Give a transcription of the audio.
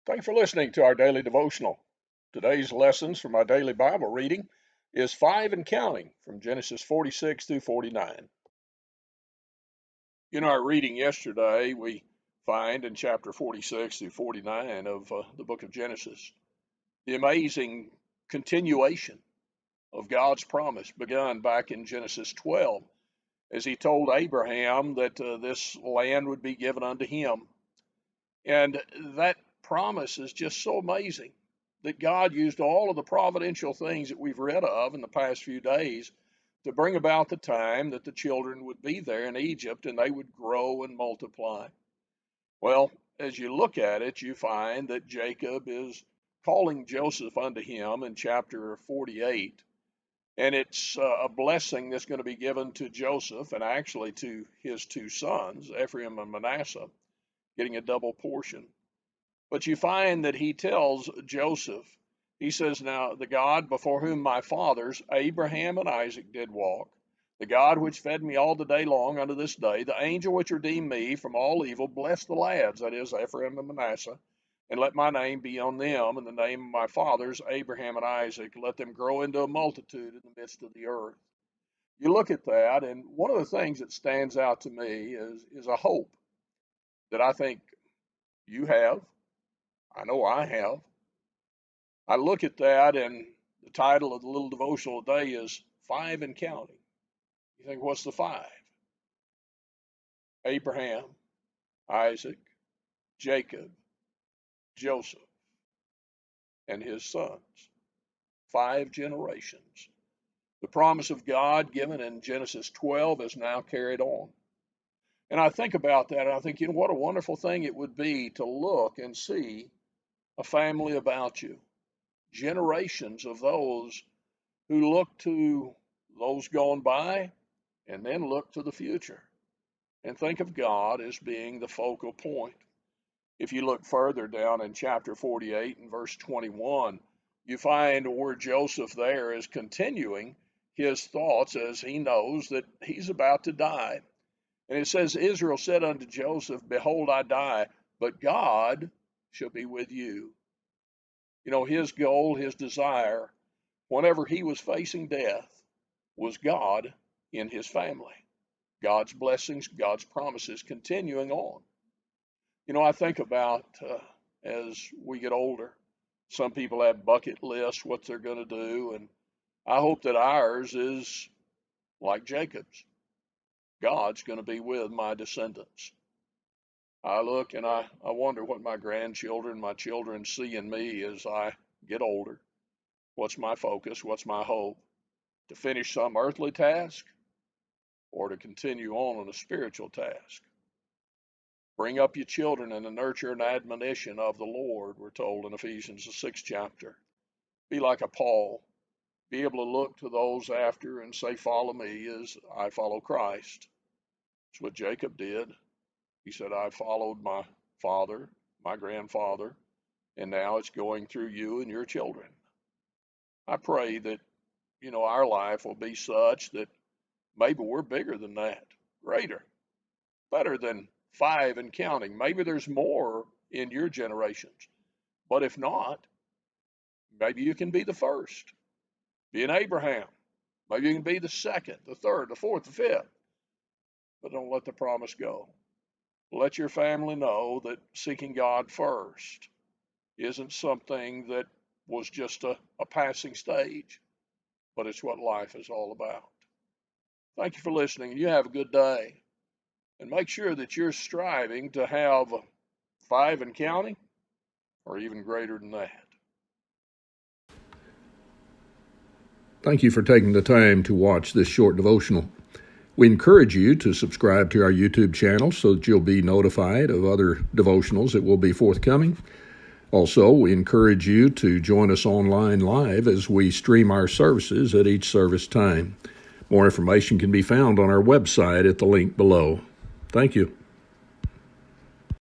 Thank you for listening to our daily devotional. Today's lessons from our daily Bible reading is 5 and counting from Genesis 46 through 49. In our reading yesterday, we find in chapter 46 through 49 of the book of Genesis the amazing continuation of God's promise begun back in Genesis 12 as he told Abraham that this land would be given unto him. And that promise is just so amazing that God used all of the providential things that we've read of in the past few days to bring about the time that the children would be there in Egypt and they would grow and multiply. Well, as you look at it, you find that Jacob is calling Joseph unto him in chapter 48. And it's a blessing that's going to be given to Joseph and actually to his two sons, Ephraim and Manasseh, getting a double portion. But you find that he tells Joseph, he says, now the God before whom my fathers, Abraham and Isaac, did walk, the God which fed me all the day long unto this day, the angel which redeemed me from all evil, bless the lads, that is, Ephraim and Manasseh, and let my name be on them, and the name of my fathers, Abraham and Isaac, let them grow into a multitude in the midst of the earth. You look at that, and one of the things that stands out to me is a hope that I think you have. I know I have. I look at that, and the title of the little devotional today is 5 and counting. You think, what's the 5? Abraham, Isaac, Jacob, Joseph, and his sons. 5 generations. The promise of God given in Genesis 12 is now carried on. And I think about that, and I think, what a wonderful thing it would be to look and see a family about you. Generations of those who look to those gone by and then look to the future and think of God as being the focal point. If you look further down in chapter 48 and verse 21, you find where Joseph there is continuing his thoughts as he knows that he's about to die. And it says, Israel said unto Joseph, behold, I die, but God shall be with you. His goal, his desire, whenever he was facing death, was God in his family. God's blessings, God's promises continuing on. I think about as we get older, some people have bucket lists, what they're going to do, and I hope that ours is like Jacob's. God's going to be with my descendants. I look and I wonder what my grandchildren, my children see in me as I get older. What's my focus? What's my hope? To finish some earthly task or to continue on a spiritual task? Bring up your children in the nurture and admonition of the Lord, we're told in Ephesians, the 6th chapter. Be like a Paul. Be able to look to those after and say, follow me as I follow Christ. It's what Jacob did. He said, I followed my father, my grandfather, and now it's going through you and your children. I pray that, our life will be such that maybe we're bigger than that, greater, better than 5 and counting. Maybe there's more in your generations. But if not, maybe you can be the first. Be an Abraham. Maybe you can be the second, the third, the fourth, the fifth. But don't let the promise go. Let your family know that seeking God first isn't something that was just a passing stage, but it's what life is all about. Thank you for listening. You have a good day. And make sure that you're striving to have 5 and counting, or even greater than that. Thank you for taking the time to watch this short devotional. We encourage you to subscribe to our YouTube channel so that you'll be notified of other devotionals that will be forthcoming. Also, we encourage you to join us online live as we stream our services at each service time. More information can be found on our website at the link below. Thank you.